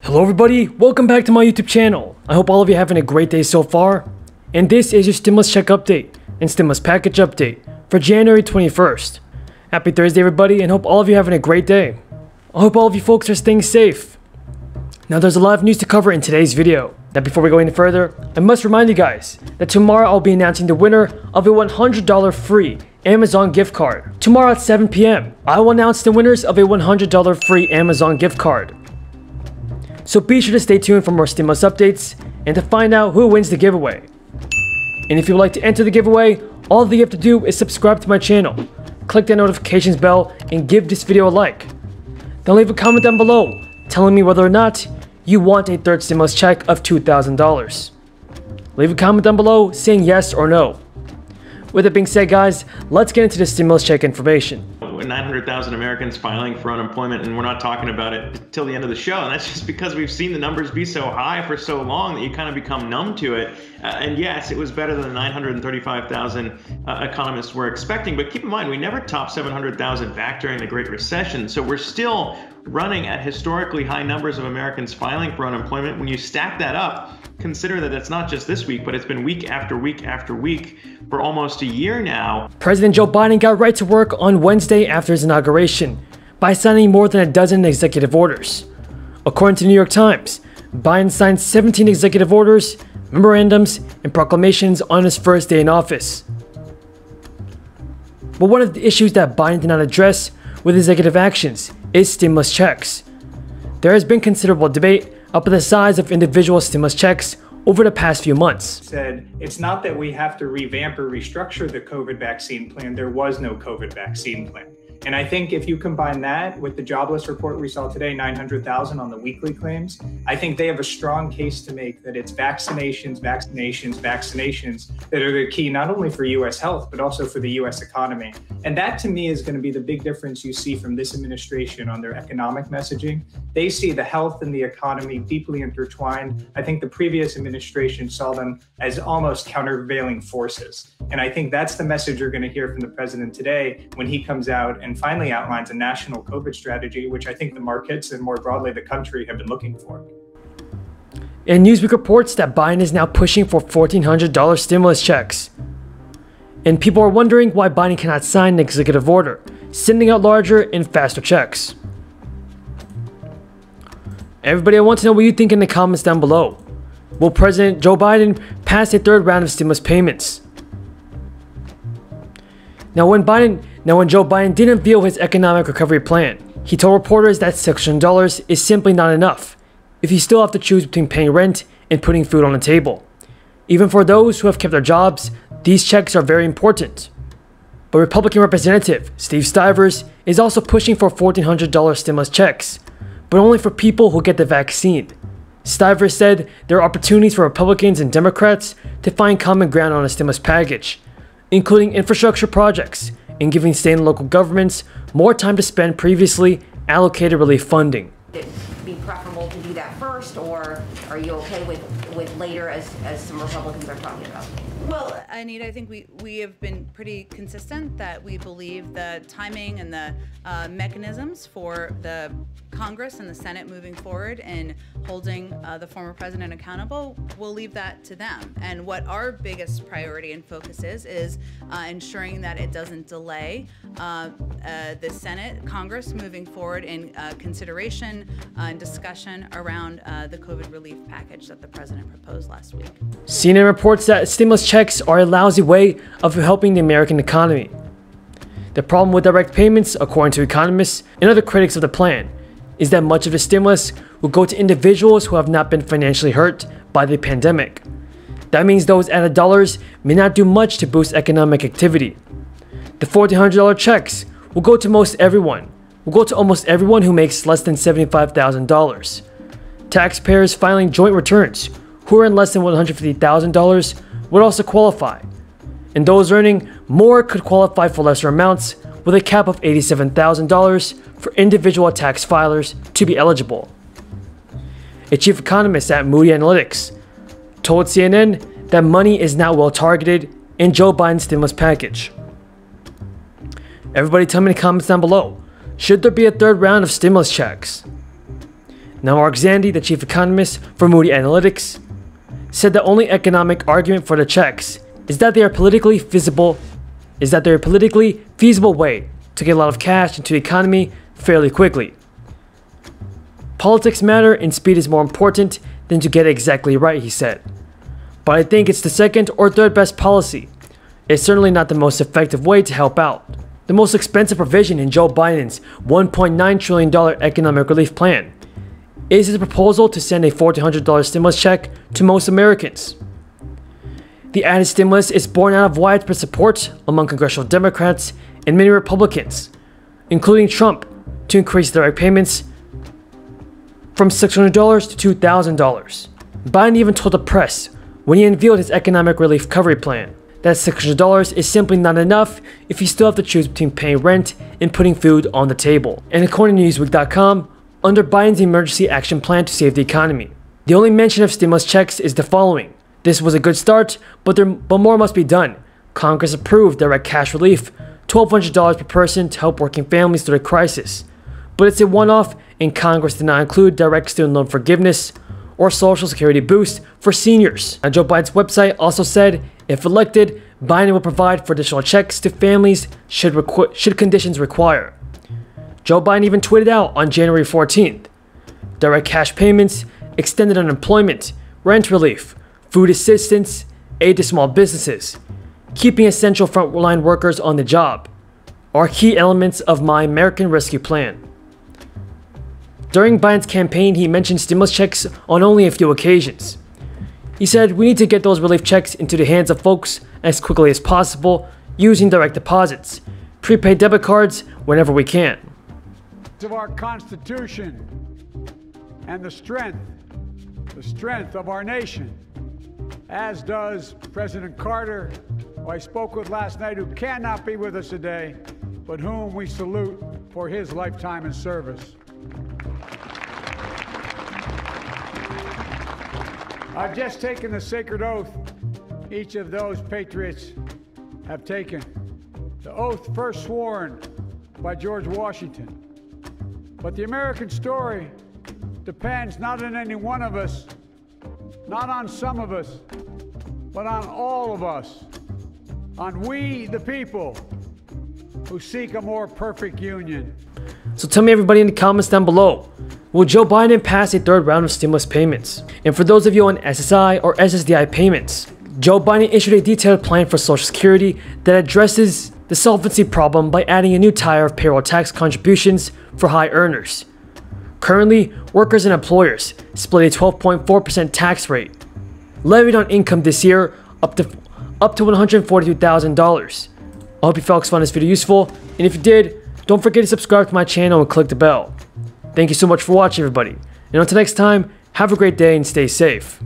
Hello everybody, welcome back to my YouTube channel. I hope all of you are having a great day so far. And this is your stimulus check update and stimulus package update for January 21st. Happy Thursday everybody, and hope all of you are having a great day. I hope all of you folks are staying safe. Now there's a lot of news to cover in today's video. Now before we go any further, I must remind you guys that tomorrow I'll be announcing the winner of a $100 free Amazon gift card. Tomorrow at 7 p.m. I will announce the winners of a $100 free Amazon gift card. So be sure to stay tuned for more stimulus updates and to find out who wins the giveaway. And if you would like to enter the giveaway, all that you have to do is subscribe to my channel, click that notifications bell, and give this video a like. Then leave a comment down below telling me whether or not you want a third stimulus check of $2,000. Leave a comment down below saying yes or no. With that being said guys, let's get into the stimulus check information. 900,000 Americans filing for unemployment, and we're not talking about it till the end of the show, and that's just because we've seen the numbers be so high for so long that you kind of become numb to it. And yes, it was better than the 935,000 economists were expecting, but keep in mind we never topped 700,000 back during the Great Recession, so we're still running at historically high numbers of Americans filing for unemployment. When you stack that up, consider that it's not just this week, but it's been week after week after week for almost a year now. President Joe Biden got right to work on Wednesday after his inauguration by signing more than a dozen executive orders. According to the New York Times, Biden signed 17 executive orders, memorandums, and proclamations on his first day in office. But one of the issues that Biden did not address with executive actions is stimulus checks. There has been considerable debate about the size of individual stimulus checks over the past few months. Said it's not that we have to revamp or restructure the COVID vaccine plan. There was no COVID vaccine plan. And I think if you combine that with the jobless report we saw today, 900,000 on the weekly claims, I think they have a strong case to make that it's vaccinations that are the key, not only for U.S. health, but also for the U.S. economy. And that to me is going to be the big difference you see from this administration on their economic messaging. They see the health and the economy deeply intertwined. I think the previous administration saw them as almost countervailing forces. And I think that's the message you're going to hear from the president today when he comes out and finally outlines a national COVID strategy, which I think the markets and more broadly the country have been looking for. And Newsweek reports that Biden is now pushing for $1,400 stimulus checks. And people are wondering why Biden cannot sign an executive order, sending out larger and faster checks. Everybody, I want to know what you think in the comments down below. Will President Joe Biden pass a third round of stimulus payments? Now when Joe Biden did unveil his economic recovery plan, he told reporters that $600 is simply not enough if you still have to choose between paying rent and putting food on the table. Even for those who have kept their jobs, these checks are very important. But Republican Representative Steve Stivers is also pushing for $1,400 stimulus checks, but only for people who get the vaccine. Stivers said there are opportunities for Republicans and Democrats to find common ground on a stimulus package, including infrastructure projects and giving state and local governments more time to spend previously allocated relief funding. Would it be preferable to do that first, or are you okay with later as some Republicans are talking about? Well, Anita, I think we have been pretty consistent that we believe the timing and the mechanisms for the Congress and the Senate moving forward and holding the former president accountable, we'll leave that to them. And what our biggest priority and focus is ensuring that it doesn't delay the Senate, Congress moving forward in consideration and discussion around the COVID relief package that the president proposed last week. CNN reports that stimulus checks are a lousy way of helping the American economy. The problem with direct payments, according to economists and other critics of the plan, is that much of the stimulus will go to individuals who have not been financially hurt by the pandemic. That means those added dollars may not do much to boost economic activity. The $1,400 checks will go to almost everyone who makes less than $75,000. Taxpayers filing joint returns who earn less than $150,000 would also qualify, and those earning more could qualify for lesser amounts with a cap of $87,000 for individual tax filers to be eligible. A chief economist at Moody Analytics told CNN that money is not well targeted in Joe Biden's stimulus package. Everybody tell me in the comments down below, should there be a third round of stimulus checks? Now, Mark Zandi, the chief economist for Moody Analytics, said the only economic argument for the checks is that they're a politically feasible way to get a lot of cash into the economy fairly quickly. Politics matter and speed is more important than to get it exactly right, he said. But I think it's the second or third best policy. It's certainly not the most effective way to help out. The most expensive provision in Joe Biden's $1.9 trillion economic relief plan is his proposal to send a $1,400 stimulus check to most Americans. The added stimulus is born out of widespread support among congressional Democrats and many Republicans, including Trump, to increase direct payments from $600 to $2,000. Biden even told the press when he unveiled his economic relief recovery plan that $600 is simply not enough if you still have to choose between paying rent and putting food on the table. And according to Newsweek.com, under Biden's emergency action plan to save the economy, the only mention of stimulus checks is the following: "This was a good start, but more must be done. Congress approved direct cash relief, $1,200 per person to help working families through the crisis. But it's a one-off, and Congress did not include direct student loan forgiveness or Social Security boost for seniors." Now, Joe Biden's website also said, if elected, Biden will provide for additional checks to families should conditions require. Joe Biden even tweeted out on January 14th, direct cash payments, extended unemployment, rent relief, food assistance, aid to small businesses, keeping essential frontline workers on the job are key elements of my American Rescue Plan. During Biden's campaign, he mentioned stimulus checks on only a few occasions. He said, "We need to get those relief checks into the hands of folks as quickly as possible using direct deposits, prepaid debit cards whenever we can." Of our Constitution and the strength of our nation, as does President Carter, who I spoke with last night, who cannot be with us today, but whom we salute for his lifetime in service. I've just taken the sacred oath each of those patriots have taken. The oath first sworn by George Washington. But the American story depends not on any one of us, not on some of us, but on all of us, on we the people who seek a more perfect union. So tell me, everybody, in the comments down below, will Joe Biden pass a third round of stimulus payments? And for those of you on SSI or SSDI payments, Joe Biden issued a detailed plan for Social Security that addresses the solvency problem by adding a new tier of payroll tax contributions for high earners. Currently, workers and employers split a 12.4% tax rate levied on income this year up to $142,000. I hope you folks found this video useful, and if you did, don't forget to subscribe to my channel and click the bell. Thank you so much for watching, everybody, and until next time, have a great day and stay safe.